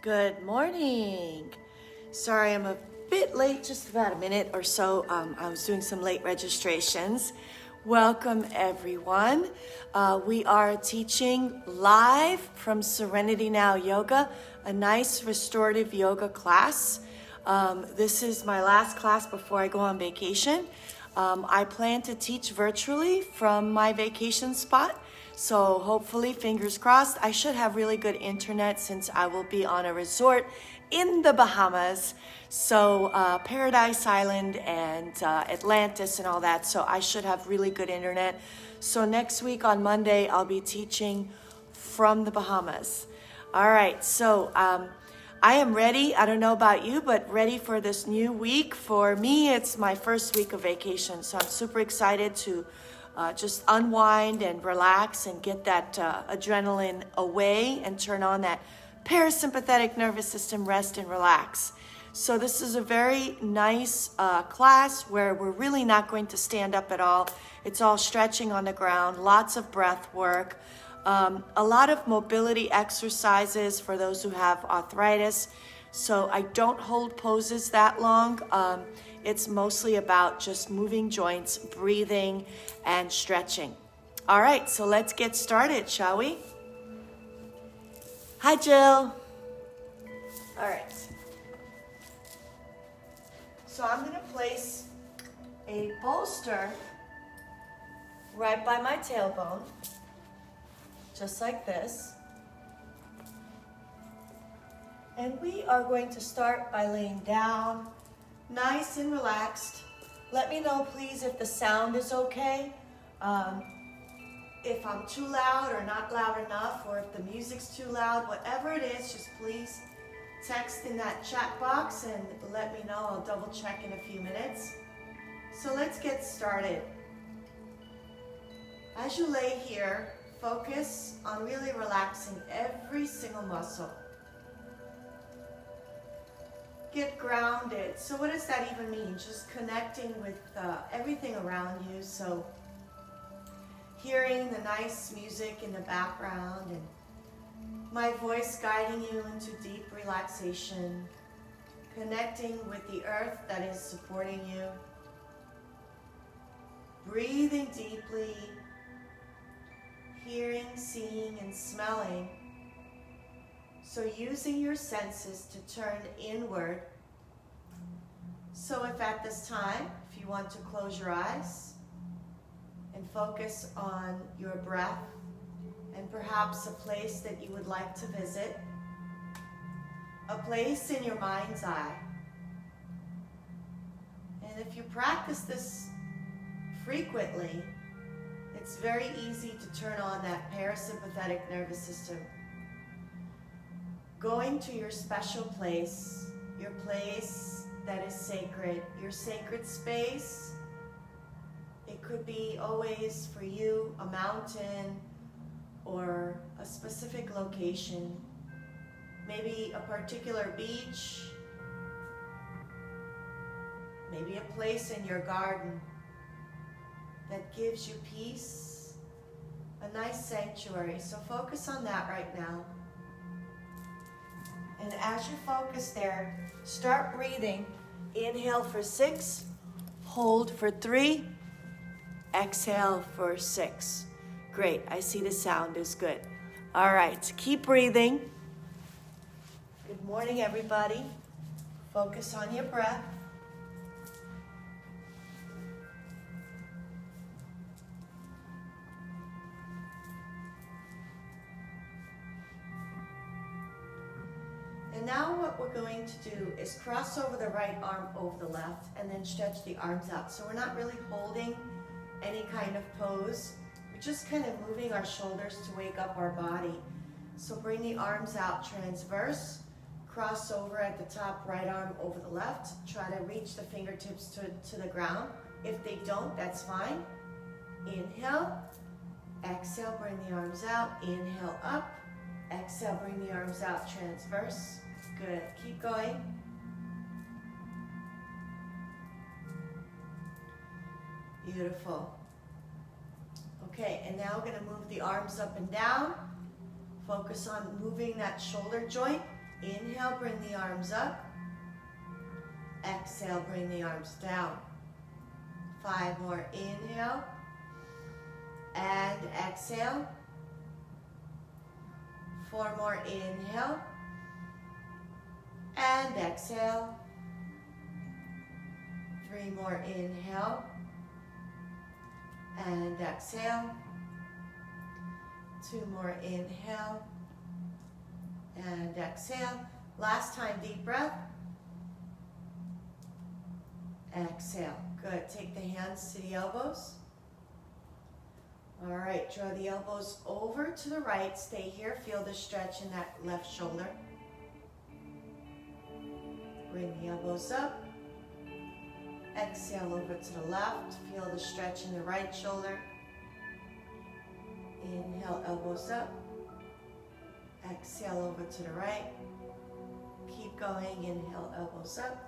Good morning. Sorry, I'm a bit late, just about a minute or so. I was doing some late registrations. Welcome, everyone. We are teaching live from Serenity Now Yoga, a nice restorative yoga class. This is my last class before I go on vacation. I plan to teach virtually from my vacation spot. So hopefully, fingers crossed, I should have really good internet since I will be on a resort in the Bahamas. So Paradise Island and Atlantis and all that. So I should have really good internet. So next week on Monday, I'll be teaching from the Bahamas. All right, so I am ready. I don't know about you, but ready for this new week. For me, it's my first week of vacation. So I'm super excited to just unwind and relax and get that adrenaline away and turn on that parasympathetic nervous system, rest and relax. So this is a very nice class where we're really not going to stand up at all. It's all stretching on the ground, lots of breath work, a lot of mobility exercises for those who have arthritis. So I don't hold poses that long. It's mostly about just moving joints, breathing, and stretching. All right, so let's get started, shall we? Hi, Jill. All right. So I'm going to place a bolster right by my tailbone, just like this. And we are going to start by laying down, nice and relaxed. Let me know, please, if the sound is okay. If I'm too loud or not loud enough, or if the music's too loud, whatever it is, just please text in that chat box and let me know. I'll double check in a few minutes. So let's get started. As you lay here, focus on really relaxing every single muscle. Get grounded. So what does that even mean? Just connecting with everything around you. So hearing the nice music in the background and my voice guiding you into deep relaxation. Connecting with the earth that is supporting you. Breathing deeply. Hearing, seeing, and smelling. So using your senses to turn inward. So if at this time, if you want to close your eyes and focus on your breath and perhaps a place that you would like to visit, a place in your mind's eye. And if you practice this frequently, it's very easy to turn on that parasympathetic nervous system. Going to your special place, your place that is sacred, your sacred space. It could be always for you a mountain or a specific location, maybe a particular beach, maybe a place in your garden that gives you peace, a nice sanctuary. So focus on that right now. And as you focus there, start breathing. Inhale for 6, hold for 3, exhale for 6. Great, I see the sound is good. All right, keep breathing. Good morning, everybody. Focus on your breath. And now what we're going to do is cross over the right arm over the left and then stretch the arms out. So we're not really holding any kind of pose. We're just kind of moving our shoulders to wake up our body. So bring the arms out transverse, cross over at the top, right arm over the left. Try to reach the fingertips to the ground. If they don't, that's fine. Inhale, exhale, bring the arms out. Inhale up, exhale, bring the arms out transverse. Good, keep going. Beautiful. Okay, and now we're going to move the arms up and down. Focus on moving that shoulder joint Inhale, bring the arms up. Exhale, bring the arms down. 5 more. Inhale and exhale. 4 more. Inhale and exhale. 3 more. Inhale and exhale. 2 more. Inhale and exhale. Last time, deep breath. Exhale. Good. Take the hands to the elbows. All right, draw the elbows over to the right. Stay here. Feel the stretch in that left shoulder. Bring the elbows up. Exhale over to the left. Feel the stretch in the right shoulder. Inhale, elbows up. Exhale over to the right. Keep going. Inhale, elbows up.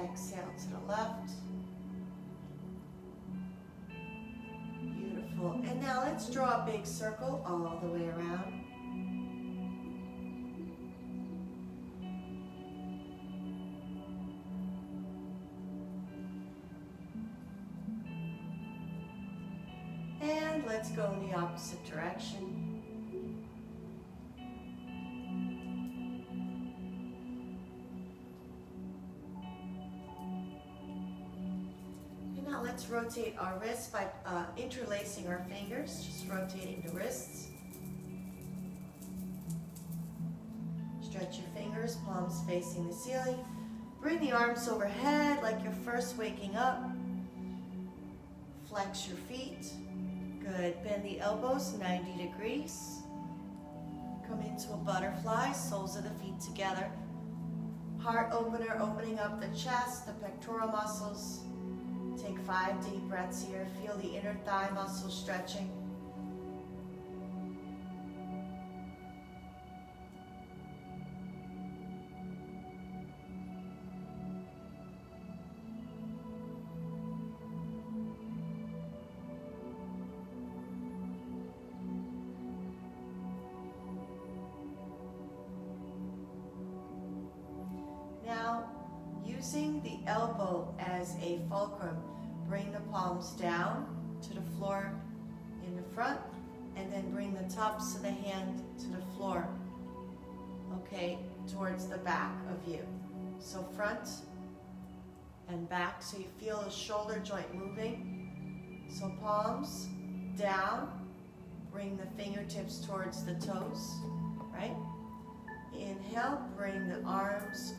Exhale to the left. Beautiful. And now let's draw a big circle all the way around. And let's go in the opposite direction. Let's rotate our wrists by interlacing our fingers, just rotating the wrists. Stretch your fingers, palms facing the ceiling. Bring the arms overhead like you're first waking up. Flex your feet. Good. Bend the elbows 90 degrees. Come into a butterfly, soles of the feet together. Heart opener, opening up the chest, the pectoral muscles. Take 5 deep breaths here. Feel the inner thigh muscles stretching. Now, using the elbow as a fulcrum, bring the palms down to the floor in the front, and then bring the tops of the hand to the floor, okay, towards the back of you. So front and back, so you feel the shoulder joint moving. So palms down, bring the fingertips towards the toes, right? Inhale, bring the arms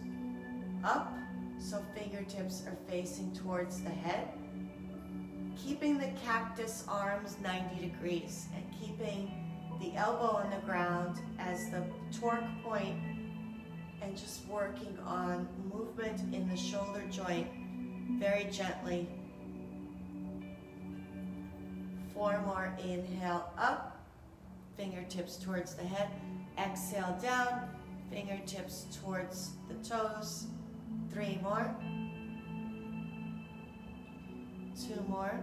up, so fingertips are facing towards the head. Keeping the cactus arms 90 degrees and keeping the elbow on the ground as the torque point, and just working on movement in the shoulder joint very gently. 4 more. Inhale up, fingertips towards the head. Exhale down, fingertips towards the toes. 3 more. 2 more.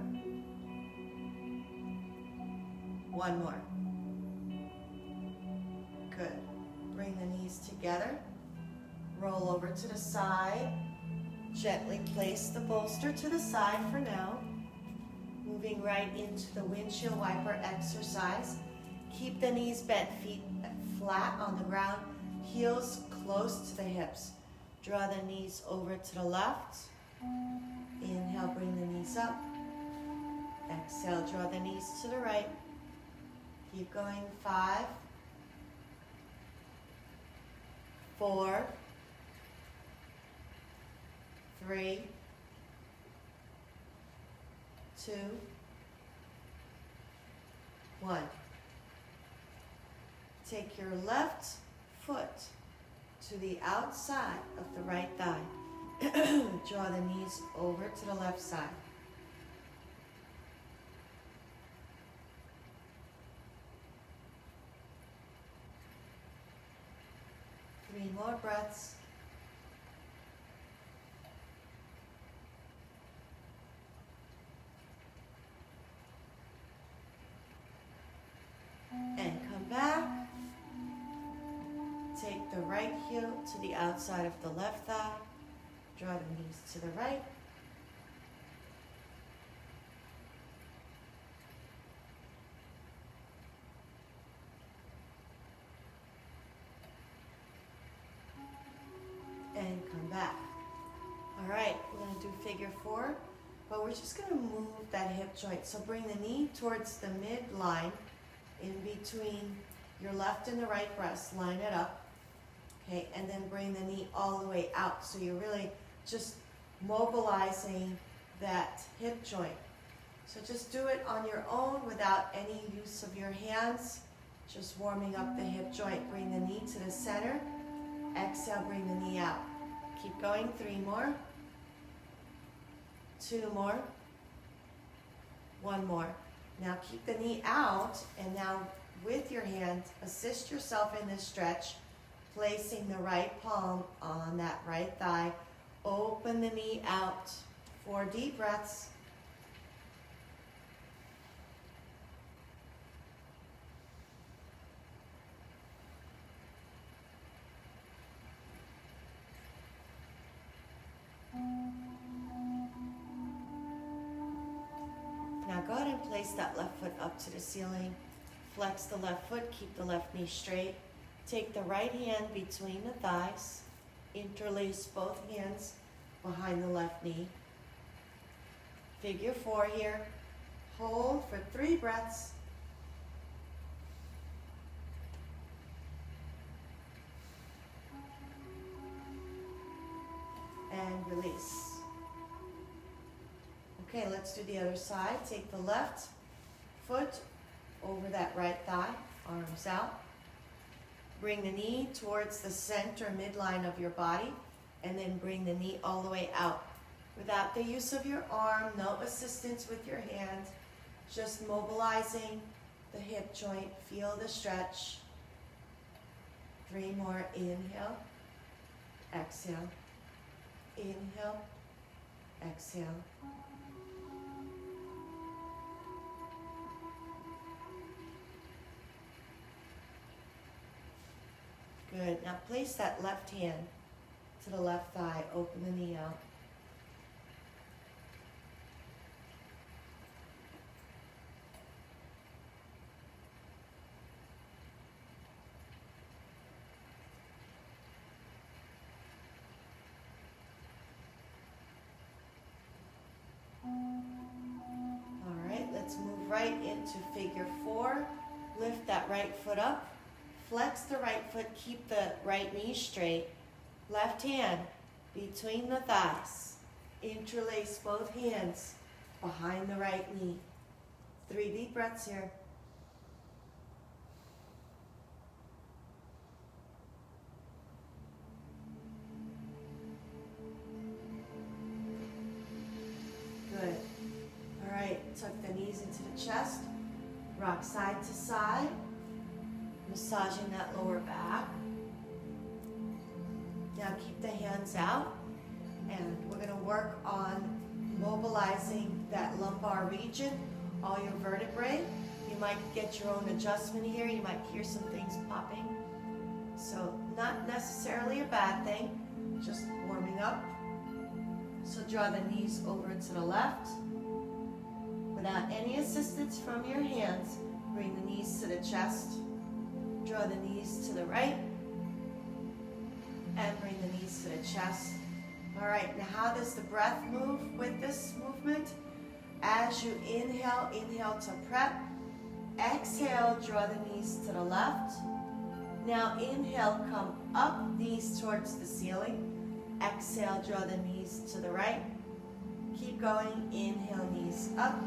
1 more. Good. Bring the knees together. Roll over to the side. Gently place the bolster to the side for now. Moving right into the windshield wiper exercise. Keep the knees bent, feet flat on the ground, heels close to the hips. Draw the knees over to the left. Inhale, bring the knees up. Exhale, draw the knees to the right. Keep going. 5, 4, 3, 2, 1. Take your left foot to the outside of the right thigh. Draw the knees over to the left side. Three more breaths. And come back. the right heel to the outside of the left thigh. Draw the knees to the right. And come back. All right, we're going to do figure four, but we're just going to move that hip joint. So bring the knee towards the midline in between your left and the right breast. Line it up. Okay, and then bring the knee all the way out. So you're really just mobilizing that hip joint. So just do it on your own without any use of your hands. Just warming up the hip joint. Bring the knee to the center. Exhale, bring the knee out. Keep going, 3 more. 2 more. 1 more. Now keep the knee out, and now with your hand, assist yourself in this stretch, placing the right palm on that right thigh. Open the knee out. 4 deep breaths. Now go ahead and place that left foot up to the ceiling. Flex the left foot, keep the left knee straight. Take the right hand between the thighs. Interlace both hands behind the left knee. Figure four here. Hold for 3 breaths. And release. Okay, let's do the other side. Take the left foot over that right thigh, arms out. Bring the knee towards the center midline of your body, and then bring the knee all the way out. Without the use of your arm, no assistance with your hand, just mobilizing the hip joint. Feel the stretch. 3 more. Inhale, exhale. Inhale, exhale. Good. Now place that left hand to the left thigh. Open the knee out. All right, let's move right into figure four. Lift that right foot up. Flex the right foot, keep the right knee straight. Left hand between the thighs. Interlace both hands behind the right knee. 3 deep breaths here. Good. All right, tuck the knees into the chest. Rock side to side. Massaging that lower back. Now keep the hands out, and we're going to work on mobilizing that lumbar region, all your vertebrae. You might get your own adjustment here. You might hear some things popping. So not necessarily a bad thing, just warming up. So draw the knees over to the left. Without any assistance from your hands, bring the knees to the chest. Draw the knees to the right, and bring the knees to the chest. All right, now how does the breath move with this movement? As you inhale, inhale to prep. Exhale, draw the knees to the left. Now inhale, come up, knees towards the ceiling. Exhale, draw the knees to the right. Keep going, inhale, knees up.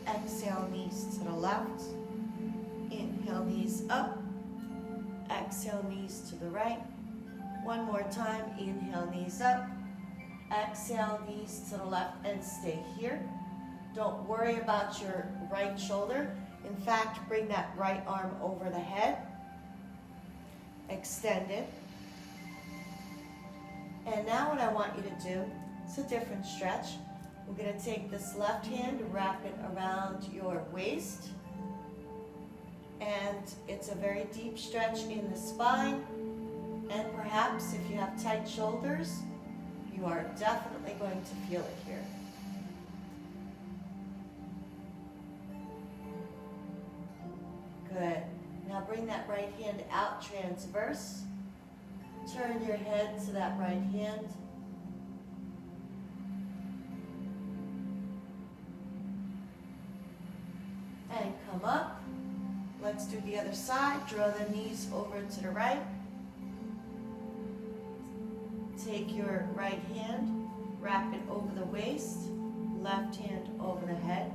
Exhale, knees to the left. Inhale, knees up. Exhale, knees to the right. One more time. Inhale, knees up. Exhale, knees to the left, and stay here. Don't worry about your right shoulder. In fact, bring that right arm over the head. Extend it. And now what I want you to do, it's a different stretch. We're going to take this left hand, wrap it around your waist. And it's a very deep stretch in the spine. And perhaps if you have tight shoulders, you are definitely going to feel it here. Good. Now bring that right hand out transverse. Turn your head to that right hand. And come up. Let's do the other side. Draw the knees over to the right. Take your right hand, wrap it over the waist, left hand over the head.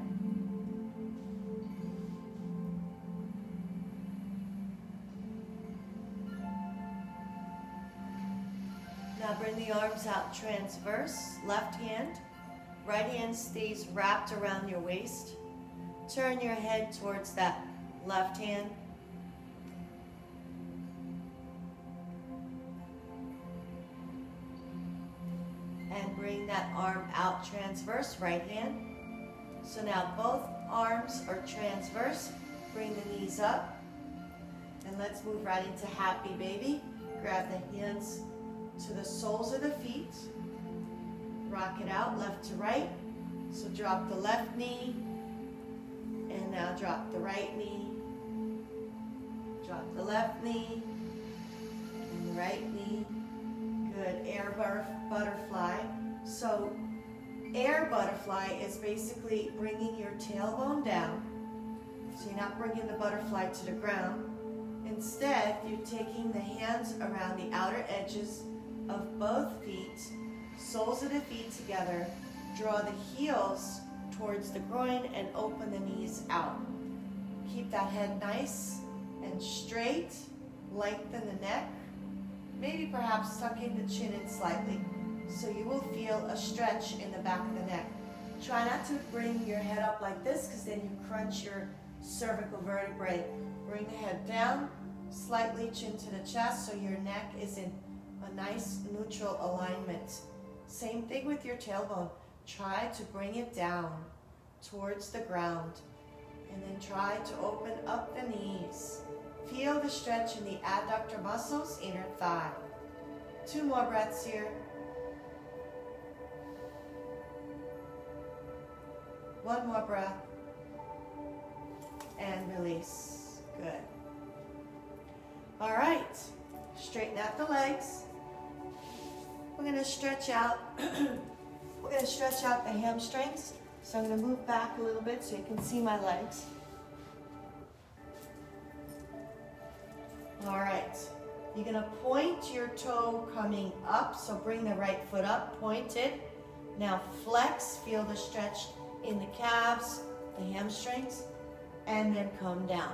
Now bring the arms out transverse, left hand. Right hand stays wrapped around your waist. Turn your head towards that left hand. And bring that arm out transverse, right hand. So now both arms are transverse. Bring the knees up. And let's move right into happy baby. Grab the hands to the soles of the feet. Rock it out left to right. So drop the left knee. And now drop the right knee. Drop the left knee. And the right knee. Good. Air butterfly. So air butterfly is basically bringing your tailbone down. So you're not bringing the butterfly to the ground. Instead, you're taking the hands around the outer edges of both feet, soles of the feet together. Draw the heels towards the groin and open the knees out. Keep that head nice and straight. Lengthen the neck. Maybe perhaps tucking the chin in slightly, so you will feel a stretch in the back of the neck. Try not to bring your head up like this, because then you crunch your cervical vertebrae. Bring the head down, slightly chin to the chest, so your neck is in a nice neutral alignment. Same thing with your tailbone. Try to bring it down towards the ground, and then try to open up the knees. Feel the stretch in the adductor muscles, inner thigh. 2 more breaths here. 1 more breath. And release. Good. All right. Straighten out the legs. We're going to stretch out. We're going to stretch out the hamstrings. So I'm going to move back a little bit so you can see my legs. All right, you're gonna point your toe coming up, so bring the right foot up, point it. Now flex, feel the stretch in the calves, the hamstrings, and then come down.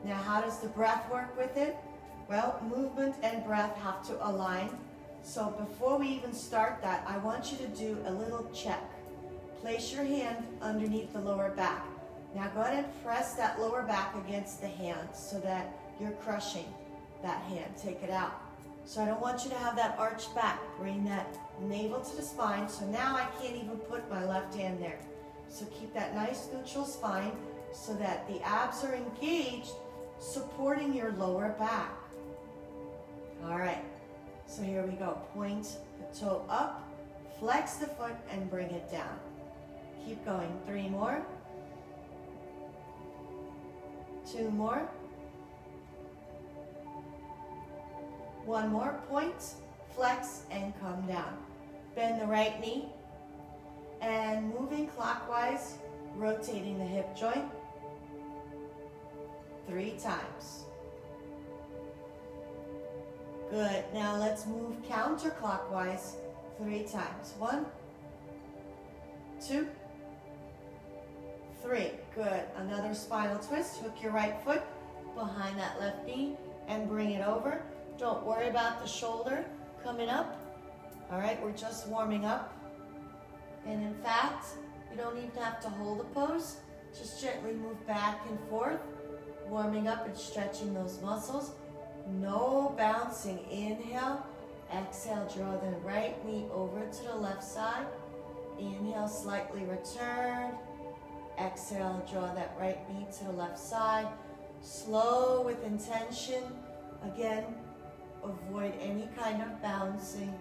Now how does the breath work with it? Well, movement and breath have to align. So before we even start that, I want you to do a little check. Place your hand underneath the lower back. Now go ahead and press that lower back against the hand so that you're crushing that hand. Take it out. So I don't want you to have that arched back. Bring that navel to the spine. So now I can't even put my left hand there. So keep that nice neutral spine so that the abs are engaged, supporting your lower back. All right. So here we go. Point the toe up, flex the foot, and bring it down. Keep going. 3 more. 2 more. 1 more, point, flex, and come down. Bend the right knee, and moving clockwise, rotating the hip joint 3 times. Good, now let's move counterclockwise 3 times. 1, 2, 3. Good, another spinal twist. Hook your right foot behind that left knee and bring it over. Don't worry about the shoulder coming up. All right, we're just warming up. And in fact, you don't even have to hold the pose. Just gently move back and forth, warming up and stretching those muscles. No bouncing. Inhale, exhale, draw the right knee over to the left side. Inhale, slightly return. Exhale, draw that right knee to the left side. Slow with intention. Again, avoid any kind of bouncing.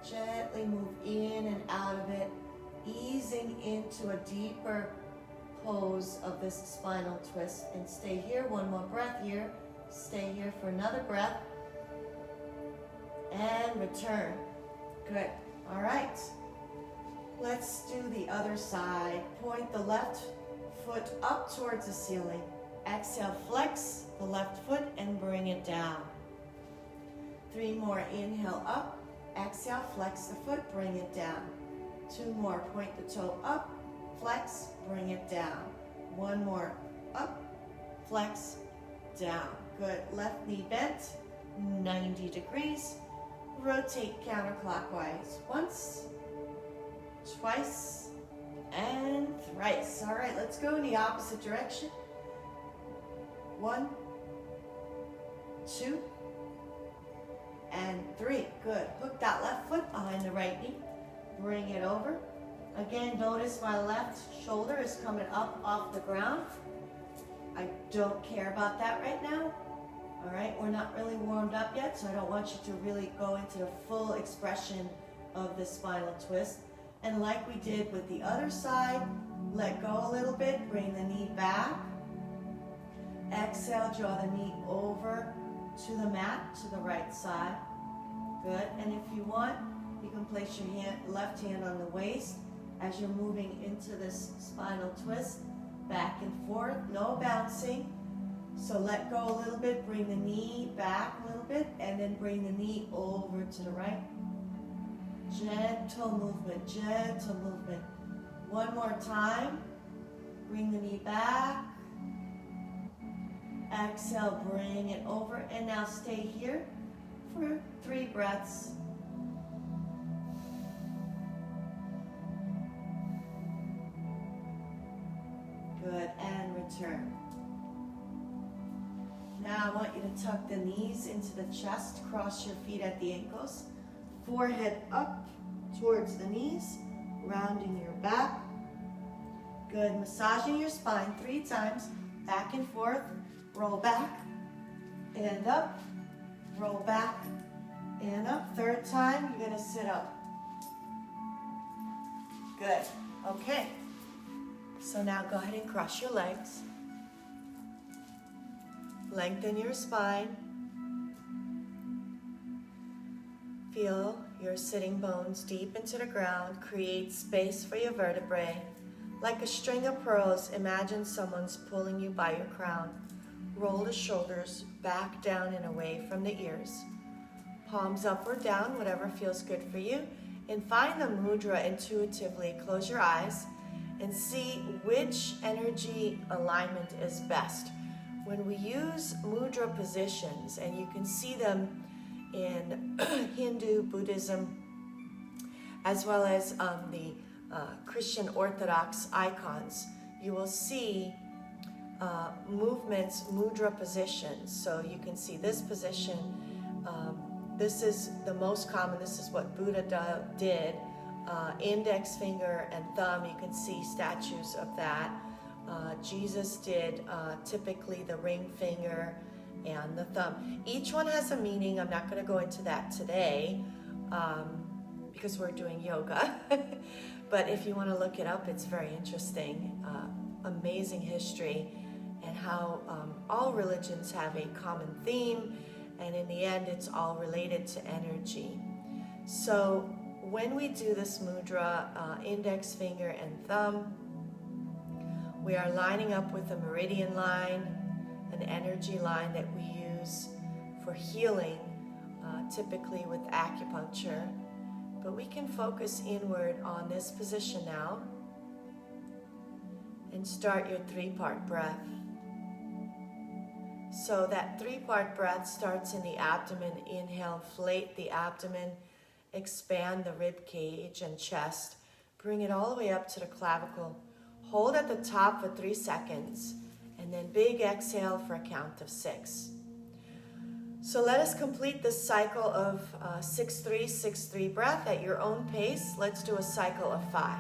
Gently move in and out of it, easing into a deeper pose of this spinal twist. And stay here, one more breath here. Stay here for another breath. And return. Good. All right. Let's do the other side. Point the left foot up towards the ceiling. Exhale, flex the left foot and bring it down. 3 more. Inhale up. Exhale, flex the foot, bring it down. 2 more. Point the toe up, flex, bring it down. 1 more. Up, flex, down. Good. Left knee bent, 90 degrees. Rotate counterclockwise. Once, twice, and thrice. All right, let's go in the opposite direction. 1, 2, and 3. Good. Hook that left foot behind the right knee. Bring it over. Again, notice my left shoulder is coming up off the ground. I don't care about that right now. All right, we're not really warmed up yet, so I don't want you to really go into the full expression of the spinal twist. And like we did with the other side, let go a little bit, bring the knee back. Exhale, draw the knee over to the mat, to the right side. Good. And if you want, you can place your left hand on the waist as you're moving into this spinal twist, back and forth, no bouncing. So let go a little bit, bring the knee back a little bit, and then bring the knee over to the right. Gentle movement, gentle movement. 1 more time. Bring the knee back. Exhale, bring it over, and now stay here for 3 breaths. Good, and return. Now I want you to tuck the knees into the chest, cross your feet at the ankles, forehead up towards the knees, rounding your back. Good, massaging your spine 3 times, back and forth, roll back, and up, roll back, and up. 3rd time, you're gonna sit up. Good, okay. So now go ahead and cross your legs. Lengthen your spine. Feel your sitting bones deep into the ground. Create space for your vertebrae. Like a string of pearls, imagine someone's pulling you by your crown. Roll the shoulders back down and away from the ears. Palms up or down, whatever feels good for you. And find the mudra intuitively. Close your eyes and see which energy alignment is best. When we use mudra positions, and you can see them in Hindu, Buddhism, as well as the Christian Orthodox icons, you will see movements, mudra positions. So you can see this position. This is the most common. This is what Buddha did. Index finger and thumb, you can see statues of that. Jesus did typically the ring finger and the thumb. Each one has a meaning. I'm not going to go into that today because we're doing yoga. But if you want to look it up, it's very interesting. Amazing history, and how all religions have a common theme, and in the end it's all related to energy. So when we do this mudra, index finger and thumb, we are lining up with a meridian line, an energy line that we use for healing, typically with acupuncture. But we can focus inward on this position now and start your 3-part breath. So that 3-part breath starts in the abdomen. Inhale, inflate the abdomen, expand the rib cage and chest. Bring it all the way up to the clavicle. Hold at the top for 3 seconds, and then big exhale for a count of 6. So let us complete this cycle of 6-3, 6-3 breath at your own pace. Let's do a cycle of 5.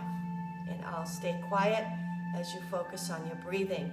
And I'll stay quiet as you focus on your breathing.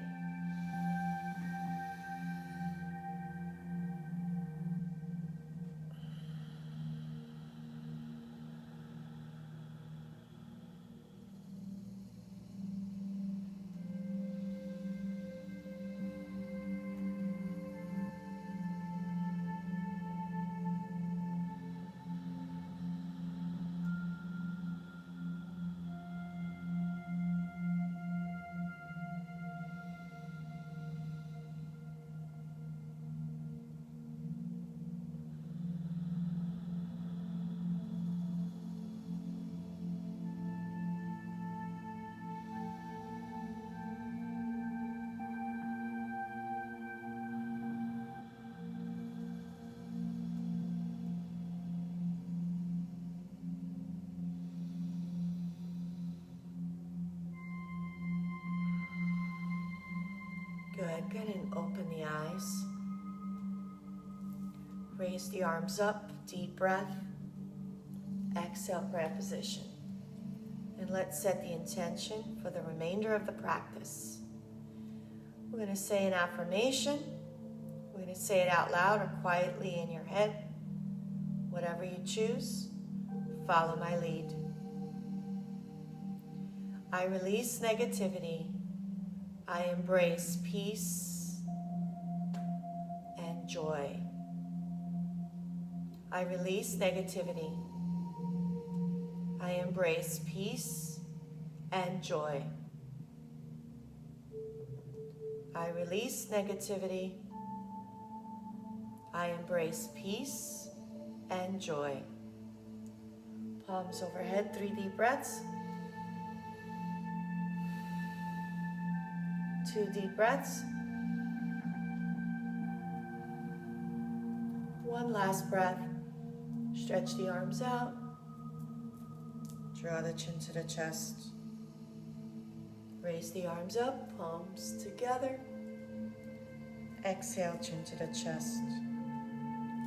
Second, and open the eyes. Raise the arms up, deep breath. Exhale, prayer position. And let's set the intention for the remainder of the practice. We're going to say an affirmation. We're going to say it out loud or quietly in your head. Whatever you choose, follow my lead. I release negativity. I embrace peace and joy. I release negativity. I embrace peace and joy. I release negativity. I embrace peace and joy. Palms overhead, 3 deep breaths. 2 deep breaths. 1 last breath. Stretch the arms out. Draw the chin to the chest. Raise the arms up, palms together. Exhale, chin to the chest.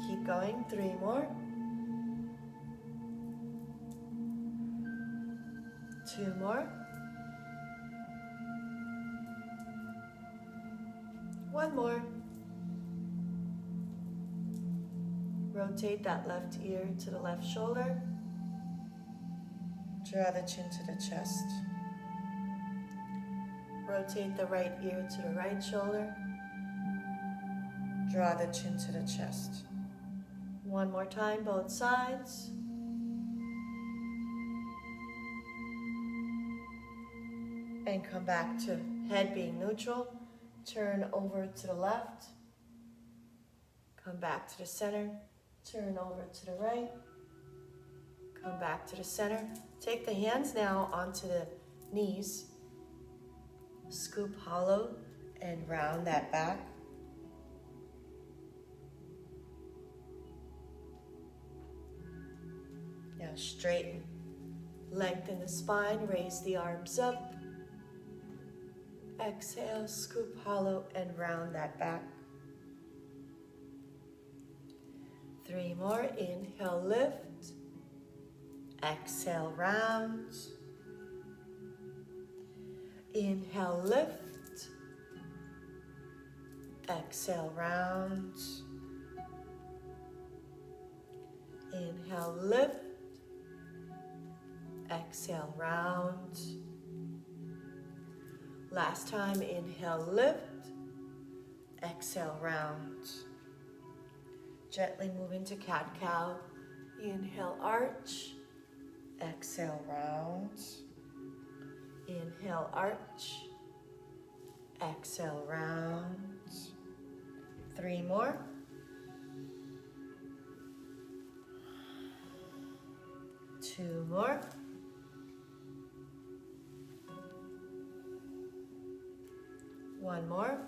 Keep going, 3 more. 2 more. 1 more. Rotate that left ear to the left shoulder. Draw the chin to the chest. Rotate the right ear to the right shoulder. Draw the chin to the chest. 1 more time, both sides. And come back to head being neutral. Turn over to the left. Come back to the center. Turn over to the right. Come back to the center. Take the hands now onto the knees. Scoop hollow and round that back. Now straighten. Lengthen the spine. Raise the arms up. Exhale, scoop hollow and round that back. 3 more. Inhale, lift. Exhale, round. Inhale, lift. Exhale, round. Inhale, lift. Exhale, round. Last time, inhale, lift. Exhale, round. Gently move into cat-cow. Inhale, arch. Exhale, round. Inhale, arch. Exhale, round. 3 more. 2 more. 1 more.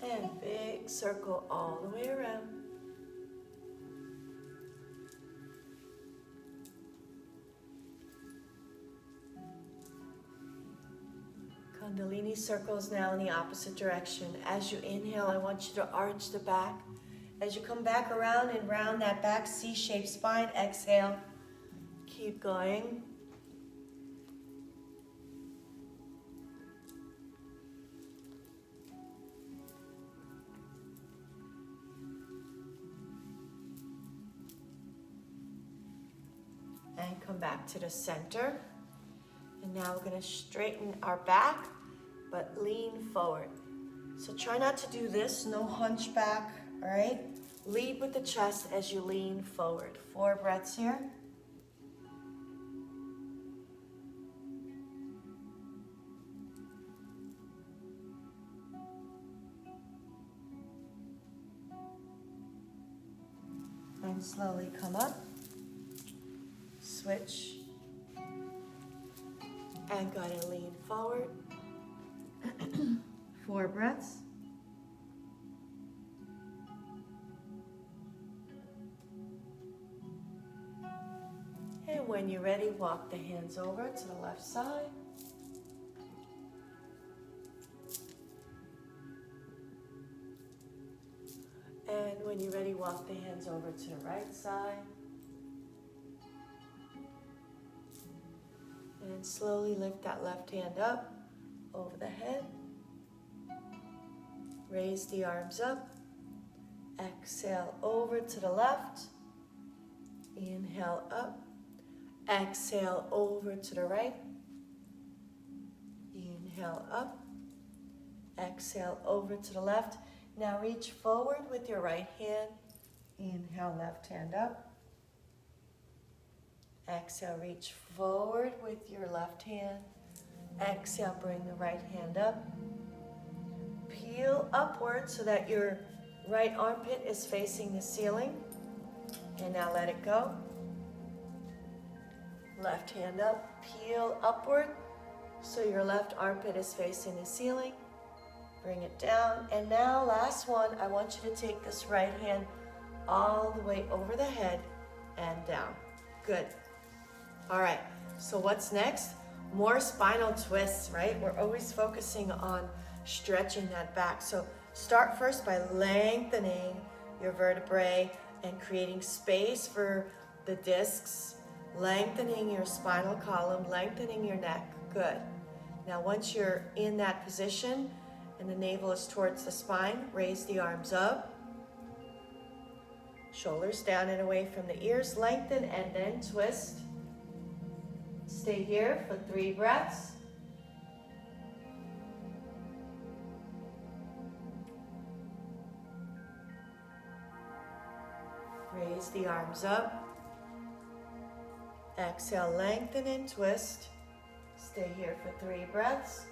And big circle all the way around. Kundalini circles now in the opposite direction. As you inhale, I want you to arch the back. As you come back around and round that back C-shaped spine, exhale. Keep going. And come back to the center. And now we're going to straighten our back, but lean forward. So try not to do this, no hunchback, all right? Lead with the chest as you lean forward. 4 breaths here. And slowly come up. Switch. And go ahead and lean forward. 4 breaths. And when you're ready, walk the hands over to the left side. When you're ready, walk the hands over to the right side. And slowly lift that left hand up over the head. Raise the arms up. Exhale over to the left. Inhale up. Exhale over to the right. Inhale up. Exhale over to the left. Now reach forward with your right hand. Inhale, left hand up. Exhale, reach forward with your left hand. Exhale, bring the right hand up. Peel upward so that your right armpit is facing the ceiling. And now let it go. Left hand up, peel upward so your left armpit is facing the ceiling. Bring it down. And now, last one, I want you to take this right hand all the way over the head and down. Good. All right, so what's next? More spinal twists, right? We're always focusing on stretching that back. So start first by lengthening your vertebrae and creating space for the discs, lengthening your spinal column, lengthening your neck. Good. Now, once you're in that position and the navel is towards the spine, raise the arms up, shoulders down and away from the ears, lengthen and then twist. Stay here for 3 breaths. Raise the arms up. Exhale, lengthen and twist. Stay here for 3 breaths.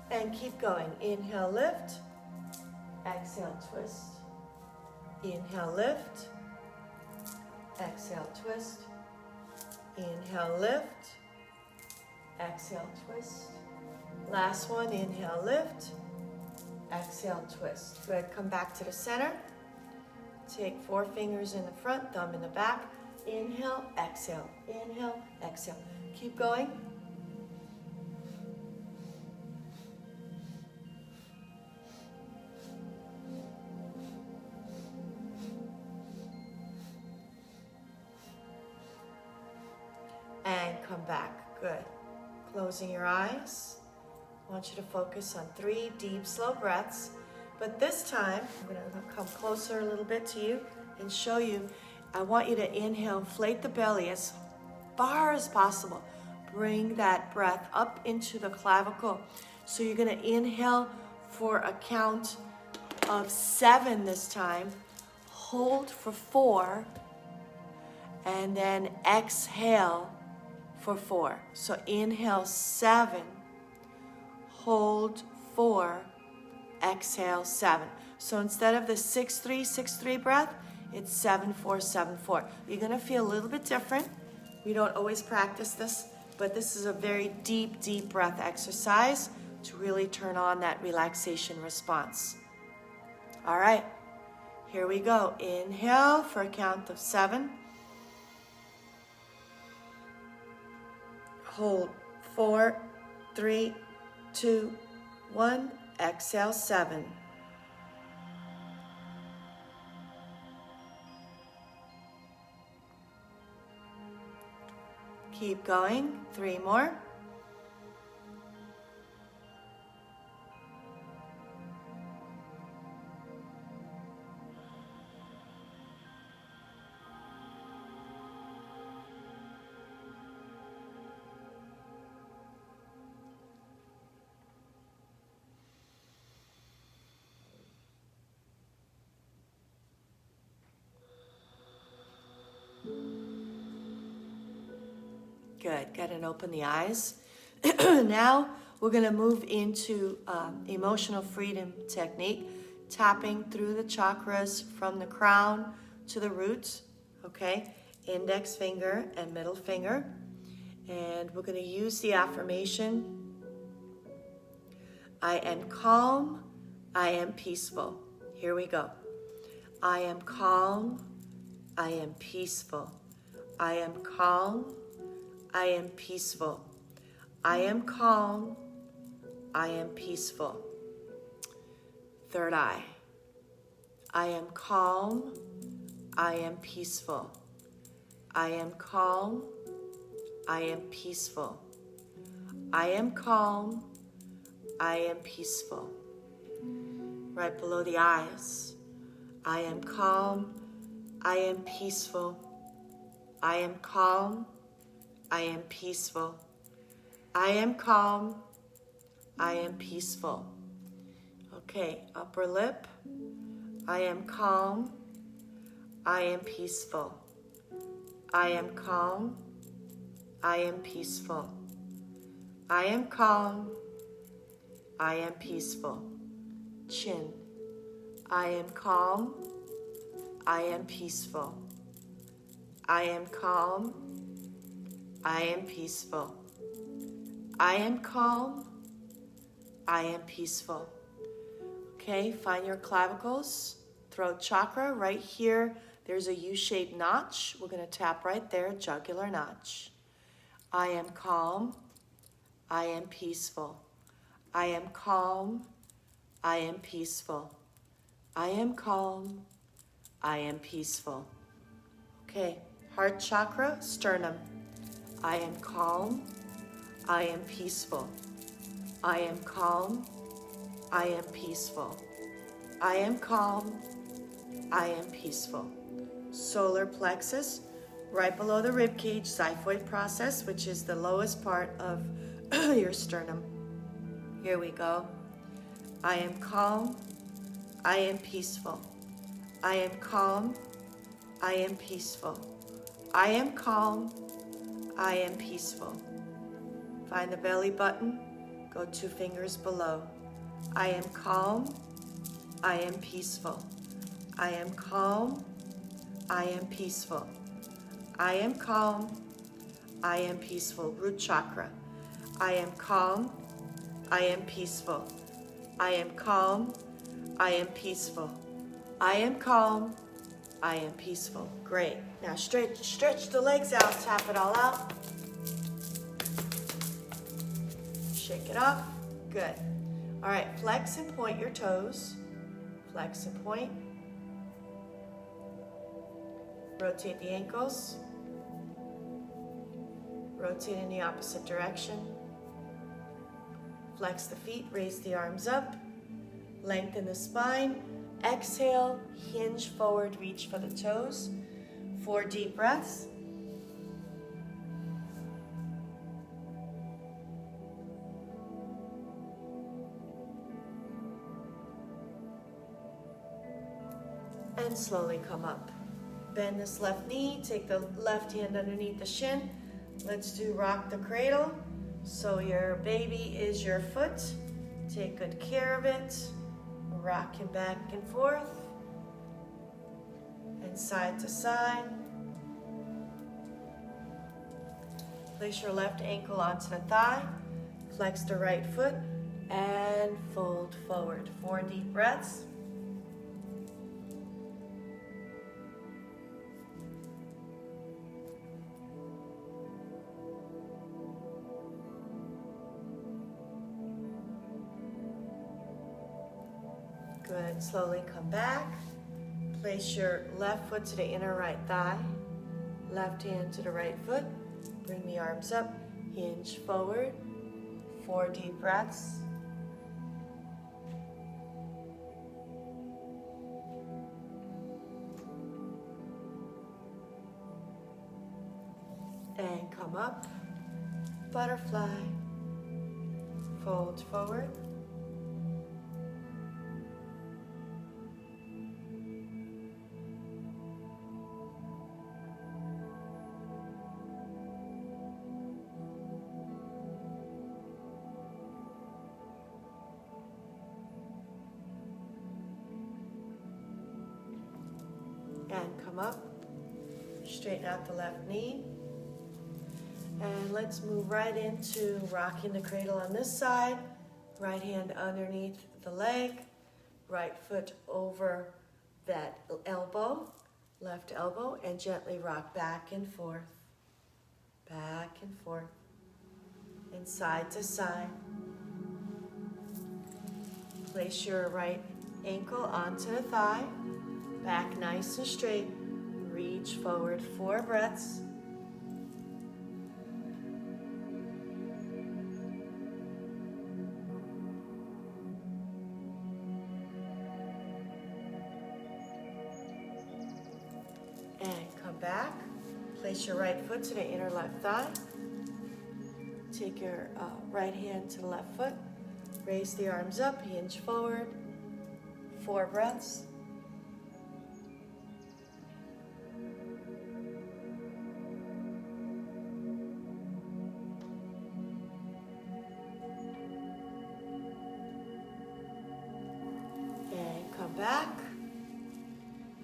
And keep going. Inhale, lift. Exhale, twist. Inhale, lift. Exhale, twist. Inhale, lift. Exhale, twist. Last one, inhale, lift. Exhale, twist. Good, come back to the center. Take 4 fingers in the front, thumb in the back. Inhale, exhale, inhale, exhale. Keep going. And come back, good. Closing your eyes. I want you to focus on 3 deep, slow breaths. But this time, I'm going to come closer a little bit to you and show you. I want you to inhale, inflate the belly as far as possible. Bring that breath up into the clavicle. So you're going to inhale for a count of 7 this time. Hold for 4. And then exhale for 4. So inhale 7. Hold 4. Exhale 7. So instead of the 6-3, 6-3 breath, it's 7-4, 7-4. You're going to feel a little bit different. We don't always practice this, but this is a very deep, deep breath exercise to really turn on that relaxation response. All right, here we go. Inhale for a count of 7. Hold 4, 3, 2, 1. Exhale 7. Keep going. 3 more. Good. Go ahead and open the eyes. Now we're going to move into emotional freedom technique, tapping through the chakras from the crown to the roots. Okay, index finger and middle finger, and we're going to use the affirmation: I am calm. I am peaceful. Here we go. I am calm. I am peaceful. I am calm. I am peaceful. I am calm. I am peaceful. Third eye. I am calm. I am peaceful. I am calm. I am peaceful. I am calm. I am peaceful. Right below the eyes. I am calm. I am peaceful. I am calm. I am peaceful. I am calm. I am peaceful. Okay, upper lip. I am calm. I am peaceful. I am calm. I am peaceful. I am calm. I am peaceful. Chin. I am calm. I am peaceful. I am calm. I am peaceful. I am calm. I am peaceful. Okay, find your clavicles, throat chakra right here. There's a U-shaped notch. We're going to tap right there, jugular notch. I am calm. I am peaceful. I am calm. I am peaceful. I am calm. I am peaceful. Okay, heart chakra, sternum. I am calm. I am peaceful. I am calm. I am peaceful. I am calm. I am peaceful. Solar plexus, right below the rib cage, xiphoid process, which is the lowest part of your sternum. Here we go. I am calm. I am peaceful. I am calm. I am peaceful. I am calm. I am peaceful. Find the belly button. Go 2 fingers below. I am calm. I am peaceful. I am calm. I am peaceful. I am calm. I am peaceful. Root chakra. I am calm. I am peaceful. I am calm. I am peaceful. I am calm. I am peaceful. Great. Now stretch the legs out. Tap it all out. Shake it off. Good. All right, flex and point your toes. Flex and point. Rotate the ankles. Rotate in the opposite direction. Flex the feet, raise the arms up. Lengthen the spine. Exhale, hinge forward, reach for the toes. 4 deep breaths. And slowly come up. Bend this left knee, take the left hand underneath the shin. Let's do rock the cradle. So your baby is your foot. Take good care of it. Rock him back and forth. And side to side. Place your left ankle onto the thigh. Flex the right foot and fold forward. 4 deep breaths. Good. Slowly come back. Place your left foot to the inner right thigh. Left hand to the right foot. Bring the arms up. Hinge forward. 4 deep breaths. And come up. Butterfly. Fold forward. And come up, straighten out the left knee. And let's move right into rocking the cradle on this side. Right hand underneath the leg, right foot over that elbow, left elbow, and gently rock back and forth, and side to side. Place your right ankle onto the thigh, back nice and straight. Reach forward, 4 breaths. And come back. Place your right foot to the inner left thigh. Take your right hand to the left foot. Raise the arms up, hinge forward. 4 breaths. And come back.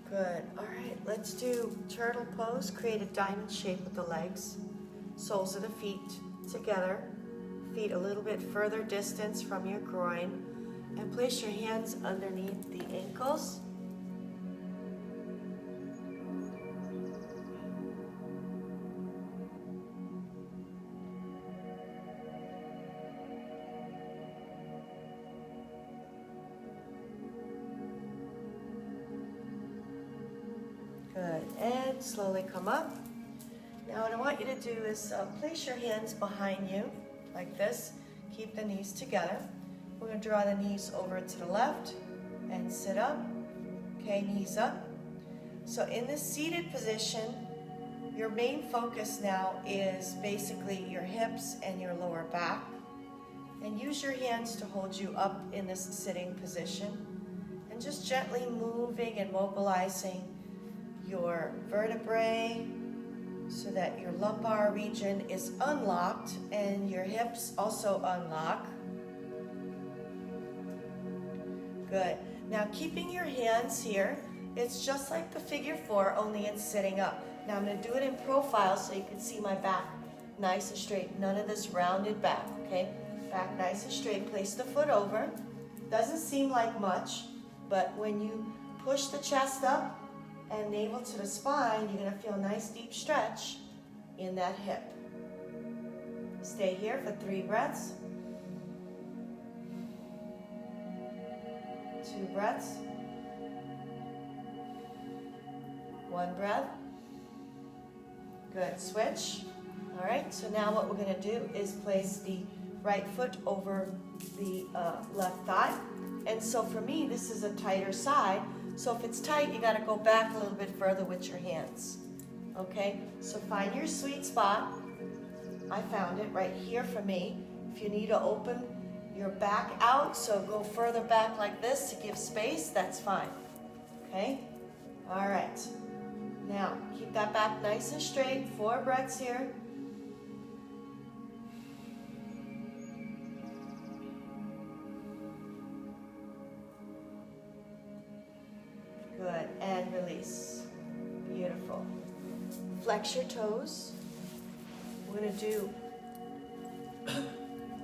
Good. All right, let's do turtle pose. Create a diamond shape with the legs. Soles of the feet together. Feet a little bit further distance from your groin. And place your hands underneath the ankles. Good, and slowly come up. Now what I want you to do is place your hands behind you like this. Keep the knees together. We're going to draw the knees over to the left and sit up. Okay, knees up. So in this seated position, your main focus now is basically your hips and your lower back. And use your hands to hold you up in this sitting position. And just gently moving and mobilizing your vertebrae so that your lumbar region is unlocked and your hips also unlock. Good. Now keeping your hands here, it's just like the figure 4, only it's sitting up. Now I'm going to do it in profile so you can see my back nice and straight. None of this rounded back, okay? Back nice and straight. Place the foot over. Doesn't seem like much, but when you push the chest up and navel to the spine, you're going to feel a nice deep stretch in that hip. Stay here for 3 breaths. 2 breaths. 1 breath. Good, switch. All right, so now what we're going to do is place the right foot over the left thigh. And so for me, this is a tighter side. So if it's tight, you got to go back a little bit further with your hands. Okay, so find your sweet spot. I found it right here for me. If you need to open your back out, so go further back like this to give space, that's fine. Okay, all right. Now, keep that back nice and straight. 4 breaths here. Good, and release. Beautiful. Flex your toes. We're going to do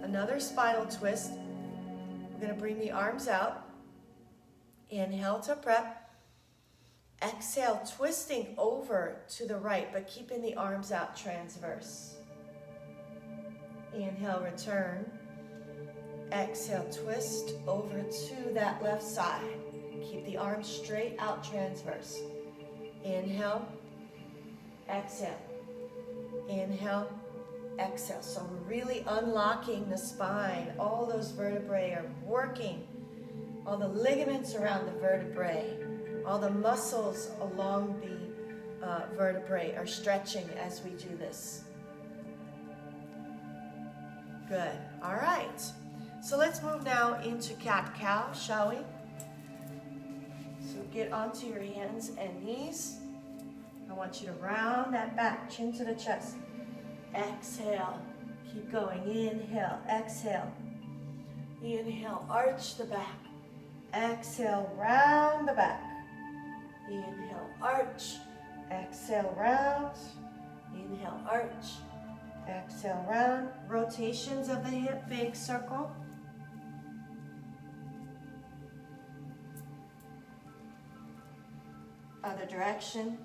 another spinal twist. We're going to bring the arms out. Inhale to prep. Exhale, twisting over to the right, but keeping the arms out transverse. Inhale, return. Exhale, twist over to that left side. Keep the arms straight out transverse. Inhale, exhale. Inhale, exhale. So we're really unlocking the spine. All those vertebrae are working. All the ligaments around the vertebrae, all the muscles along the vertebrae are stretching as we do this. Good. All right. So let's move now into cat-cow, shall we? So get onto your hands and knees. I want you to round that back, chin to the chest. Exhale. Keep going. Inhale. Exhale. Inhale. Arch the back. Exhale. Round the back. Inhale. Arch. Exhale. Round. Inhale. Arch. Exhale. Round. Rotations of the hip. Big circle. Other direction.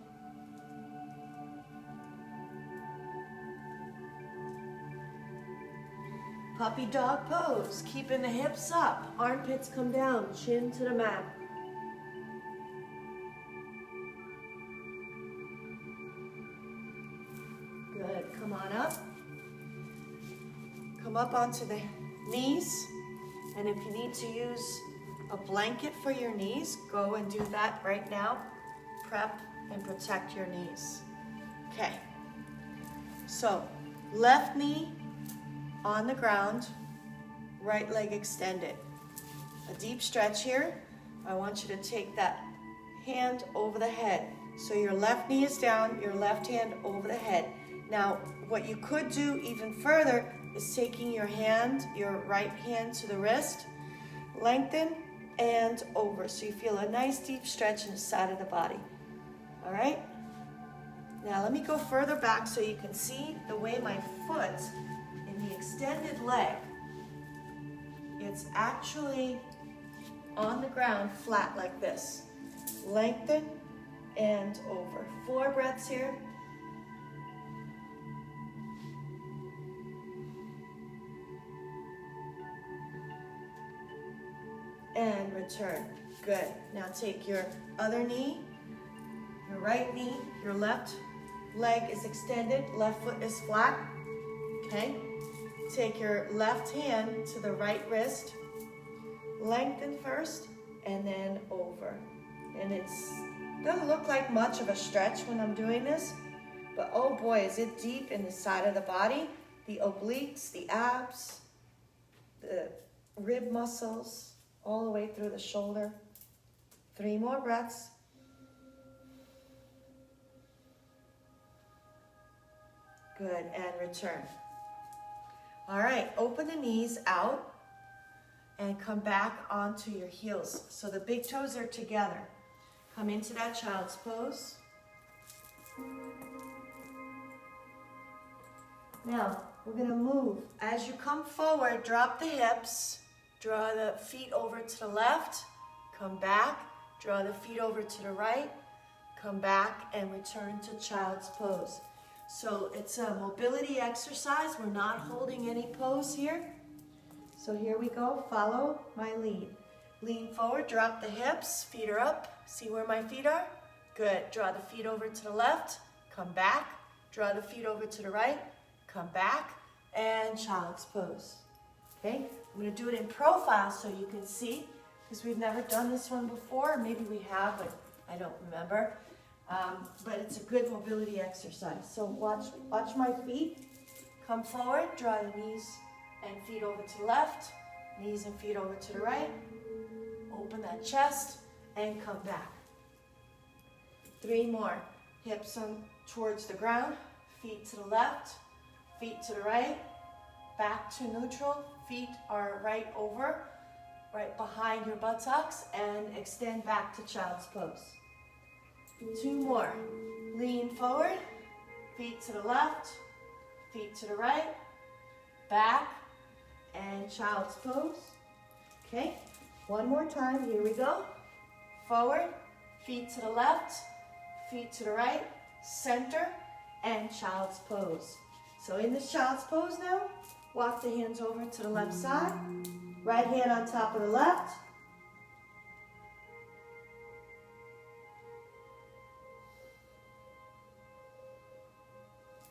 Puppy dog pose, keeping the hips up, armpits come down, chin to the mat. Good, come on up. Come up onto the knees. And if you need to use a blanket for your knees, go and do that right now. Prep and protect your knees. Okay, so left knee on the ground, right leg extended. A deep stretch here. I want you to take that hand over the head. So your left knee is down, your left hand over the head. Now, what you could do even further is taking your hand, your right hand to the wrist, lengthen and over. So you feel a nice deep stretch in the side of the body. All right? Now let me go further back so you can see the way my foot in the extended leg, it's actually on the ground flat like this. Lengthen and over. 4 breaths here. And return. Good. Now take your other knee, your right knee, your left leg is extended, left foot is flat. Okay? Take your left hand to the right wrist, lengthen first, and then over. And it doesn't look like much of a stretch when I'm doing this, but oh boy, is it deep in the side of the body, the obliques, the abs, the rib muscles, all the way through the shoulder. 3 more breaths. Good, and return. All right, open the knees out and come back onto your heels. So the big toes are together. Come into that child's pose. Now, we're gonna move. As you come forward, drop the hips, draw the feet over to the left, come back, draw the feet over to the right, come back and return to child's pose. So it's a mobility exercise. We're not holding any pose here. So here we go, follow my lead. Lean forward, drop the hips, feet are up. See where my feet are? Good, draw the feet over to the left, come back, draw the feet over to the right, come back, and child's pose. Okay, I'm gonna do it in profile so you can see, because we've never done this one before. Maybe we have, but I don't remember. But it's a good mobility exercise. So watch my feet. Come forward, draw the knees and feet over to the left, knees and feet over to the right. Open that chest and come back. 3 more. Hips on towards the ground, feet to the left, feet to the right, back to neutral. Feet are right over, right behind your buttocks, and extend back to child's pose. 2 more. Lean forward, feet to the left, feet to the right, back, and child's pose. Okay, 1 more time, here we go. Forward, feet to the left, feet to the right, center, and child's pose. So in this child's pose now, walk the hands over to the left side, right hand on top of the left,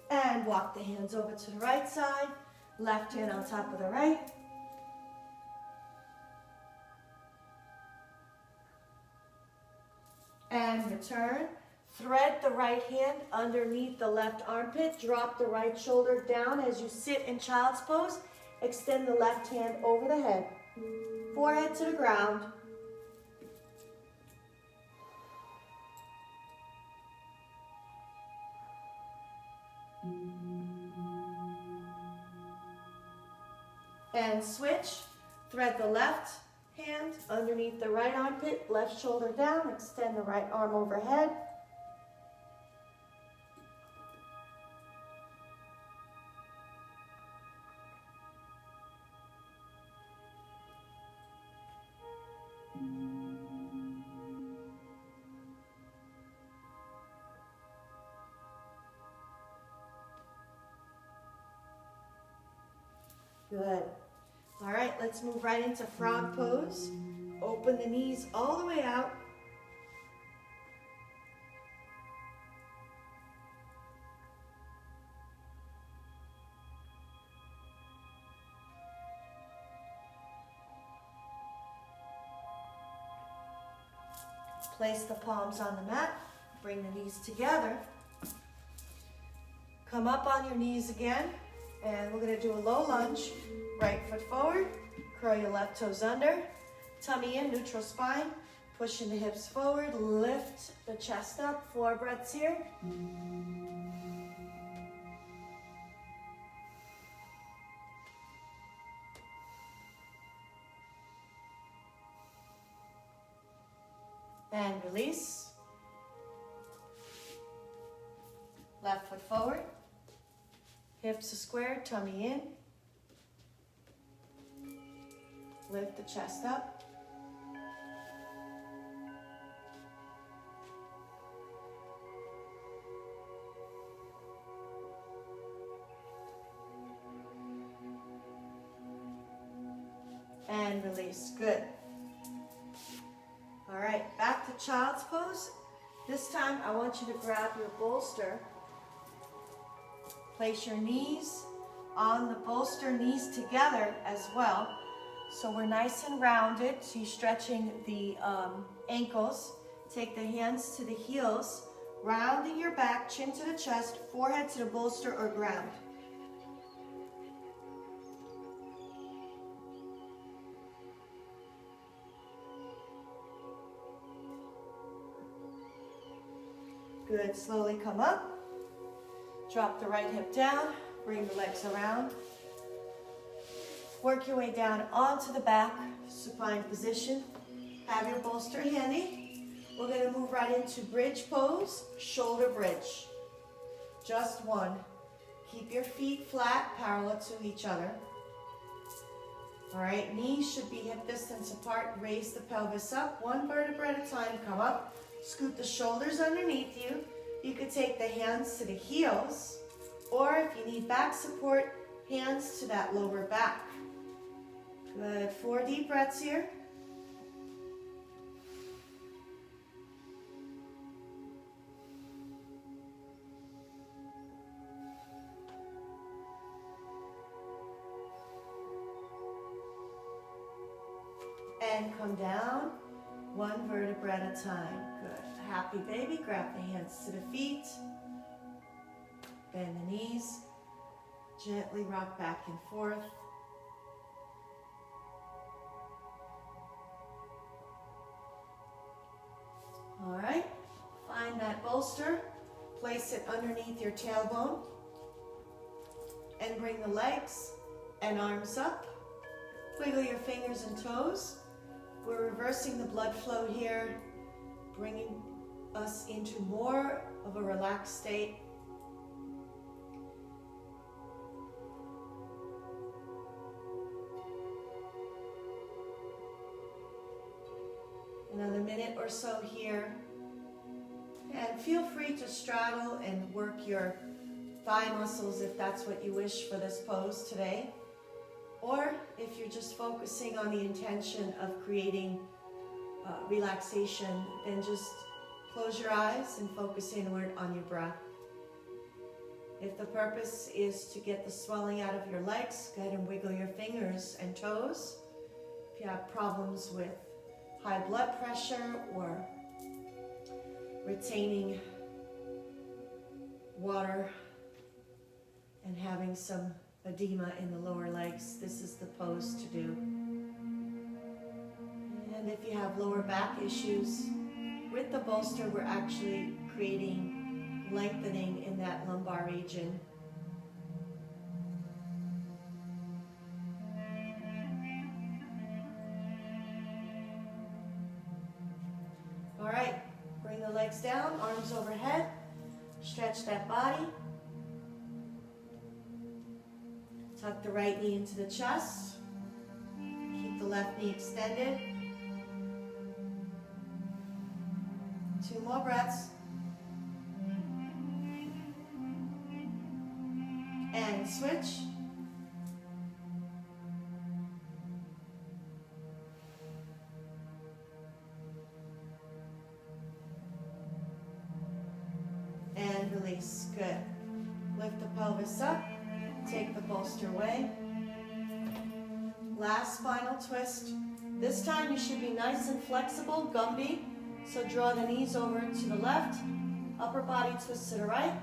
and walk the hands over to the right side, left hand on top of the right. And return. Thread the right hand underneath the left armpit. Drop the right shoulder down as you sit in child's pose. Extend the left hand over the head. Forehead to the ground. And switch. Thread the left hand underneath the right armpit, left shoulder down, extend the right arm overhead. Good. All right, let's move right into frog pose. Open the knees all the way out. Place the palms on the mat. Bring the knees together. Come up on your knees again. And we're going to do a low lunge. Right foot forward. Curl your left toes under. Tummy in, neutral spine. Pushing the hips forward. Lift the chest up. 4 breaths here. And release. Left foot forward. Hips are square, tummy in. Lift the chest up. And release. Good. All right, back to child's pose. This time I want you to grab your bolster. Place your knees on the bolster, knees together as well. So we're nice and rounded. So you're stretching the ankles. Take the hands to the heels, rounding your back, chin to the chest, forehead to the bolster or ground. Good, slowly come up. Drop the right hip down, bring the legs around. Work your way down onto the back, supine position. Have your bolster handy. We're going to move right into bridge pose, shoulder bridge. Just one. Keep your feet flat, parallel to each other. All right, knees should be hip distance apart. Raise the pelvis up, 1 vertebra at a time. Come up. Scoot the shoulders underneath you. You could take the hands to the heels, or if you need back support, hands to that lower back. Good. 4 deep breaths here. And come down, 1 vertebra at a time. Good. Happy baby, grab the hands to the feet. Bend the knees. Gently rock back and forth. All right. Find that bolster. Place it underneath your tailbone. And bring the legs and arms up. Wiggle your fingers and toes. We're reversing the blood flow here, bringing us into more of a relaxed state. Another minute or so here. And feel free to straddle and work your thigh muscles if that's what you wish for this pose today. Or if you're just focusing on the intention of creating relaxation, then just close your eyes and focus inward on your breath. If the purpose is to get the swelling out of your legs, go ahead and wiggle your fingers and toes. If you have problems with high blood pressure or retaining water and having some edema in the lower legs, this is the pose to do. And if you have lower back issues, with the bolster we're actually creating lengthening in that lumbar region. All right, bring the legs down, arms overhead, stretch that body. Tuck the right knee into the chest. Keep the left knee extended. 2 more breaths. And switch. release. Good. Lift the pelvis up. Take the bolster away. Last final twist. This time you should be nice and flexible, Gumby. So draw the knees over to the left. Upper body twist to the right.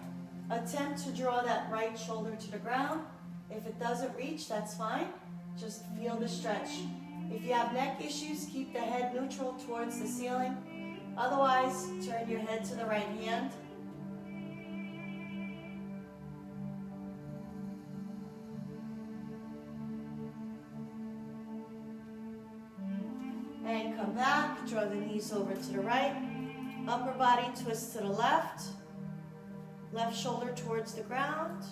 Attempt to draw that right shoulder to the ground. If it doesn't reach, that's fine. Just feel the stretch. If you have neck issues, keep the head neutral towards the ceiling. Otherwise, turn your head to the right hand. And come back, draw the knees over to the right. Upper body twist to the left. Left shoulder towards the ground.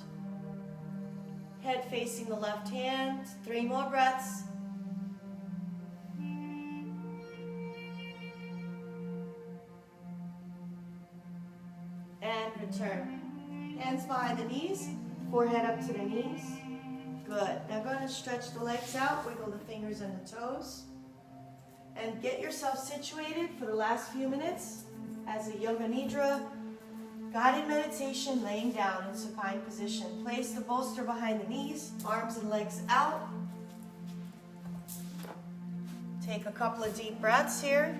Head facing the left hand. 3 more breaths. And return. Hands behind the knees, forehead up to the knees. Good. Now go ahead and stretch the legs out, wiggle the fingers and the toes. And get yourself situated for the last few minutes as a Yoga Nidra guided meditation, laying down in supine position. Place the bolster behind the knees, arms and legs out. Take a couple of deep breaths here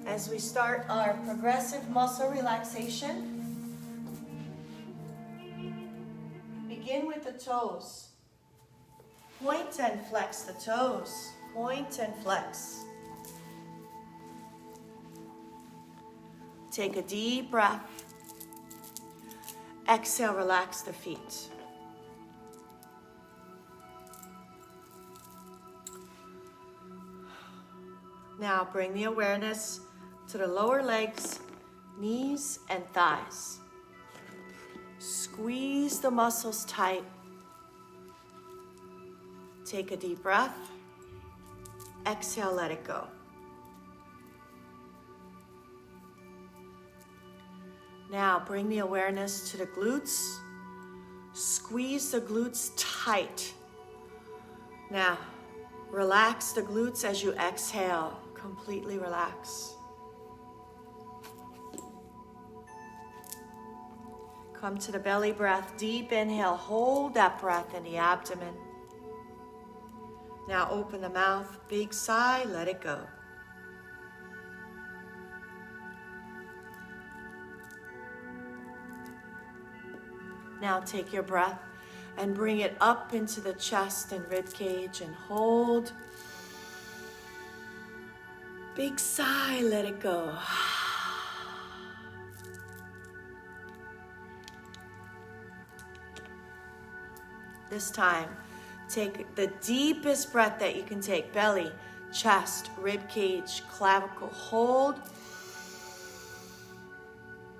as we start our progressive muscle relaxation. Begin with the toes. Point and flex the toes. Point and flex. Take a deep breath. Exhale, relax the feet. Now bring the awareness to the lower legs, knees, and thighs. Squeeze the muscles tight. Take a deep breath. Exhale, let it go. Now bring the awareness to the glutes. Squeeze the glutes tight. Now relax the glutes as you exhale. Completely relax. Come to the belly breath. Deep inhale. Hold that breath in the abdomen. Now open the mouth. Big sigh. Let it go. Now take your breath and bring it up into the chest and rib cage and hold. Big sigh, let it go. This time, take the deepest breath that you can take. Belly, chest, rib cage, clavicle. Hold.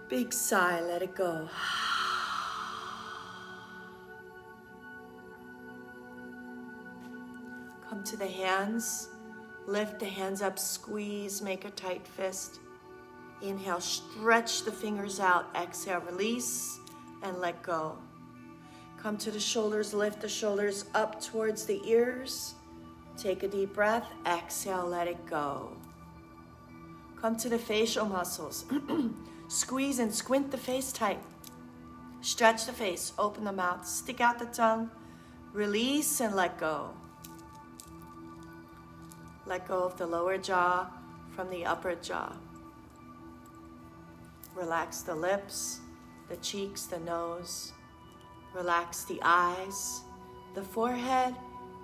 Big sigh, let it go. Come to the hands. Lift the hands up, squeeze, make a tight fist. Inhale, stretch the fingers out. Exhale, release and let go. Come to the shoulders, lift the shoulders up towards the ears. Take a deep breath. Exhale, let it go. Come to the facial muscles. Squeeze and squint the face tight. Stretch the face, open the mouth, stick out the tongue. Release and let go. Let go of the lower jaw from the upper jaw. Relax the lips, the cheeks, the nose. Relax the eyes, the forehead,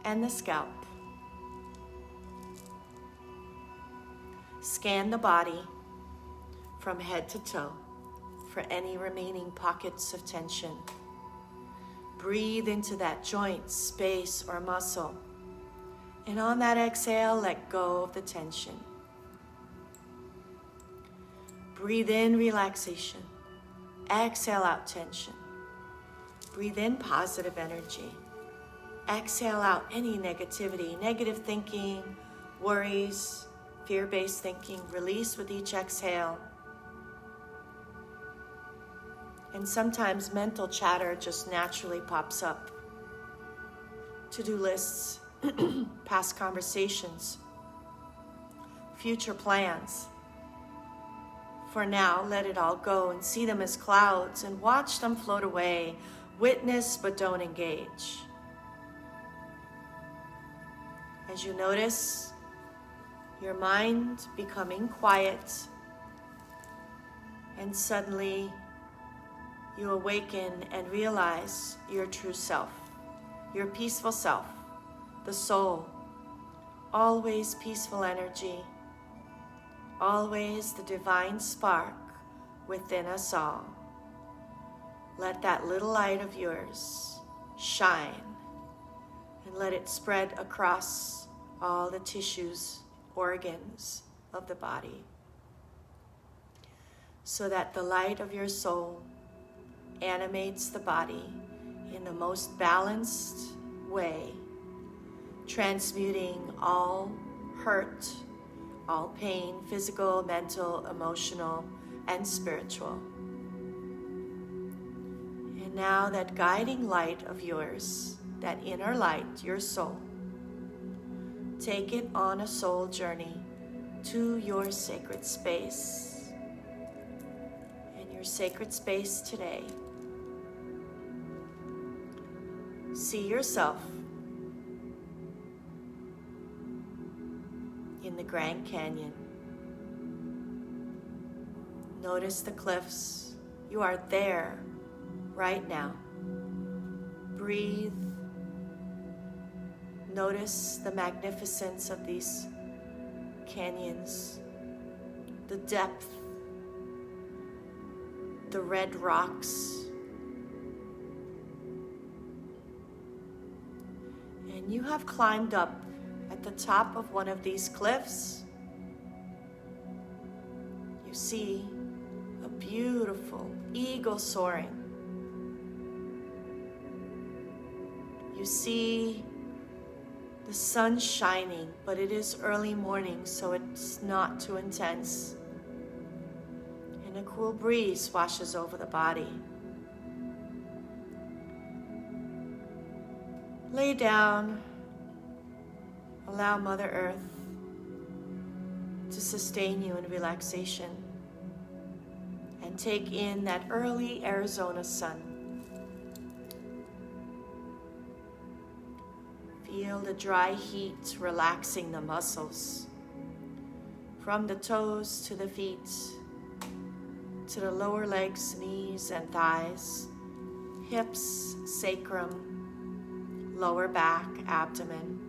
and the scalp. Scan the body from head to toe for any remaining pockets of tension. Breathe into that joint, space, or muscle. And on that exhale, let go of the tension. Breathe in relaxation. Exhale out tension. Breathe in positive energy. Exhale out any negativity, negative thinking, worries, fear-based thinking. Release with each exhale. And sometimes mental chatter just naturally pops up. To-do lists, past conversations, future plans, For now, let it all go and see them as clouds and watch them float away. Witness, but don't engage. As you notice your mind becoming quiet, and suddenly you awaken and realize your true self, your peaceful self, the soul, always peaceful energy, always the divine spark within us all. Let that little light of yours shine and let it spread across all the tissues, organs of the body, so that the light of your soul animates the body in the most balanced way, transmuting all hurt, all pain, physical, mental, emotional, and spiritual. And now that guiding light of yours, that inner light, your soul, take it on a soul journey to your sacred space. In your sacred space today, see yourself in the Grand Canyon. Notice the cliffs. You are there right now. Breathe. Notice the magnificence of these canyons, the depth, the red rocks. And you have climbed up at the top of one of these cliffs. You see a beautiful eagle soaring. You see the sun shining, but it is early morning, so it's not too intense. And a cool breeze washes over the body. Lay down. Allow Mother Earth to sustain you in relaxation. And take in that early Arizona sun. Feel the dry heat relaxing the muscles from the toes to the feet, to the lower legs, knees, and thighs, hips, sacrum, lower back, abdomen,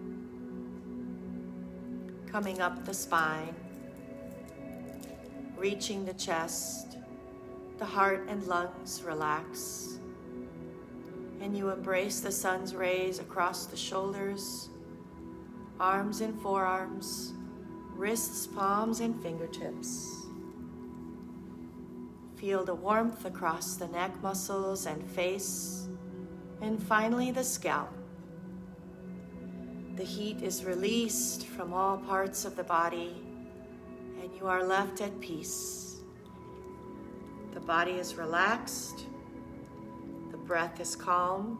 coming up the spine, reaching the chest, the heart and lungs relax. And you embrace the sun's rays across the shoulders, arms and forearms, wrists, palms, and fingertips. Feel the warmth across the neck muscles and face, and finally the scalp. The heat is released from all parts of the body, and you are left at peace. The body is relaxed. Breath is calm.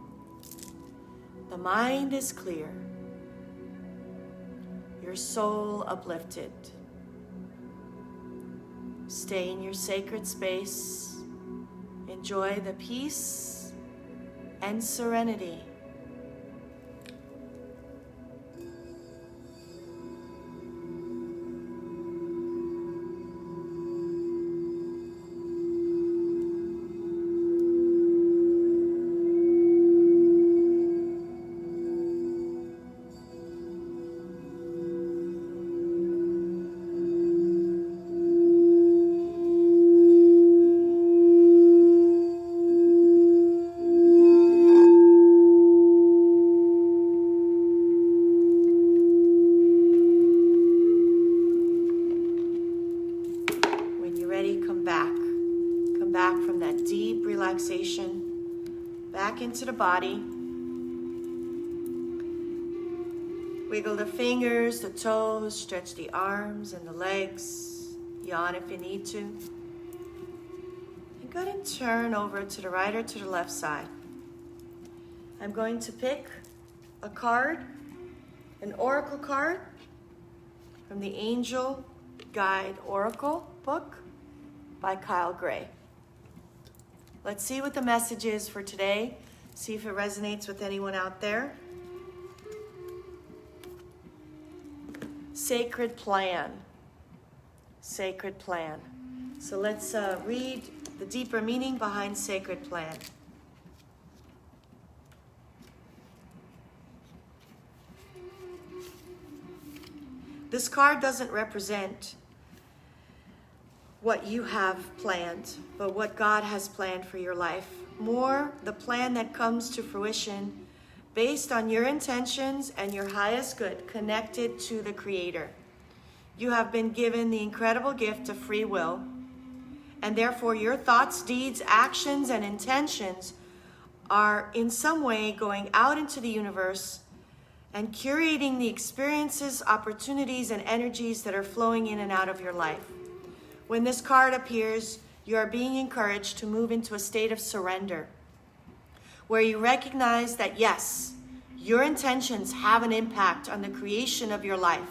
The mind is clear. Your soul uplifted. Stay in your sacred space. Enjoy the peace and serenity. Back into the body. Wiggle the fingers, the toes, stretch the arms and the legs. Yawn if you need to. And go ahead and turn over to the right or to the left side. I'm going to pick a card, an oracle card from the Angel Guide Oracle book. by Kyle Gray. Let's see what the message is for today. See if it resonates with anyone out there. Sacred plan. Sacred plan. So let's read the deeper meaning behind sacred plan. This card doesn't represent what you have planned, but what God has planned for your life. More, the plan that comes to fruition based on your intentions and your highest good connected to the Creator. You have been given the incredible gift of free will, and therefore your thoughts, deeds, actions, and intentions are in some way going out into the universe and curating the experiences, opportunities, and energies that are flowing in and out of your life. When this card appears, you are being encouraged to move into a state of surrender, where you recognize that yes, your intentions have an impact on the creation of your life,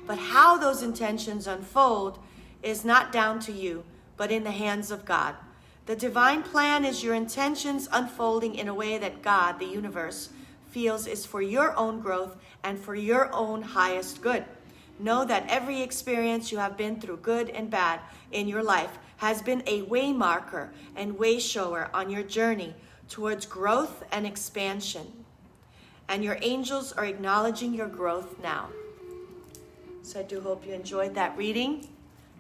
but how those intentions unfold is not down to you, but in the hands of God. The divine plan is your intentions unfolding in a way that God, the universe, feels is for your own growth and for your own highest good. Know that every experience you have been through, good and bad, in your life has been a way marker and way shower on your journey towards growth and expansion. And your angels are acknowledging your growth now. So I do hope you enjoyed that reading.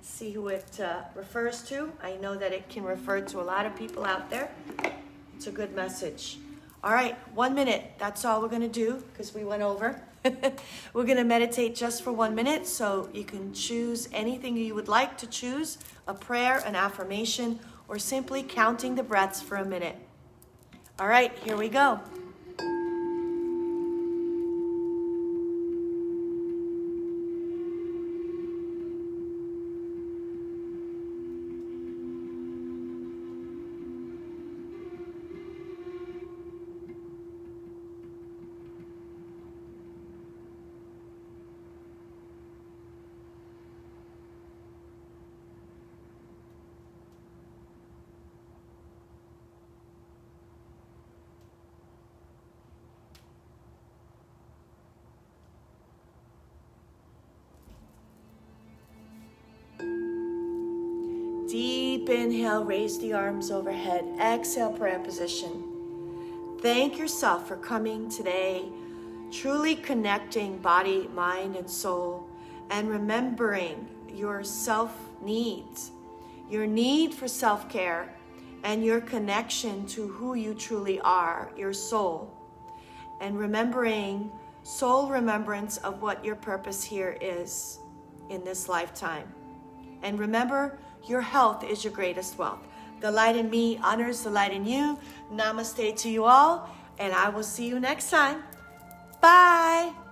See who it refers to. I know that it can refer to a lot of people out there. It's a good message. All right, 1 minute. That's all we're going to do because we went over. We're going to meditate just for 1 minute, so you can choose anything you would like to choose, a prayer, an affirmation, or simply counting the breaths for a minute. All right, here we go. Deep inhale, raise the arms overhead. Exhale, prayer position. Thank yourself for coming today, truly connecting body, mind, and soul, and remembering your self-needs, your need for self-care, and your connection to who you truly are, your soul. And remembering, soul remembrance of what your purpose here is in this lifetime. And remember, your health is your greatest wealth. The light in me honors the light in you. Namaste to you all, and I will see you next time. Bye.